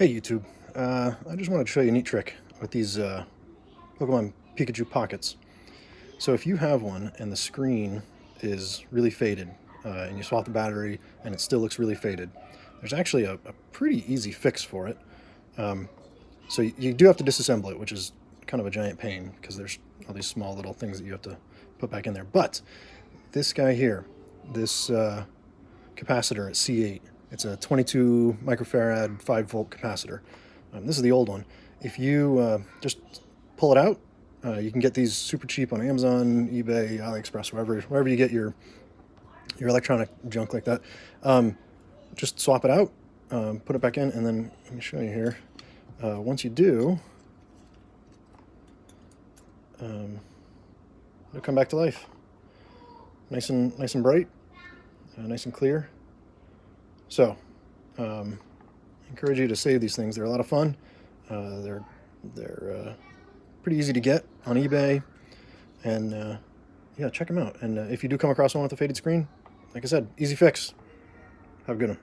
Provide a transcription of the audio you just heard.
Hey YouTube, I just wanted to show you a neat trick with these Pokemon Pikachu Pockets. So if you have one and the screen is really faded, and you swap the battery and it still looks really faded, there's actually a pretty easy fix for it. So you do have to disassemble it, which is kind of a giant pain because there's all these small little things that you have to put back in there. But this guy here, this capacitor at C8, it's a 22 microfarad 5-volt capacitor. This is the old one. If you just pull it out, you can get these super cheap on Amazon, eBay, AliExpress, wherever you get your electronic junk like that. Just swap it out, put it back in, and then let me show you here. Once you do, it'll come back to life. Nice and bright, nice and clear. So, encourage you to save these things. They're a lot of fun. They're pretty easy to get on eBay, and yeah, check them out. And if you do come across one with a faded screen, like I said, easy fix. Have a good one.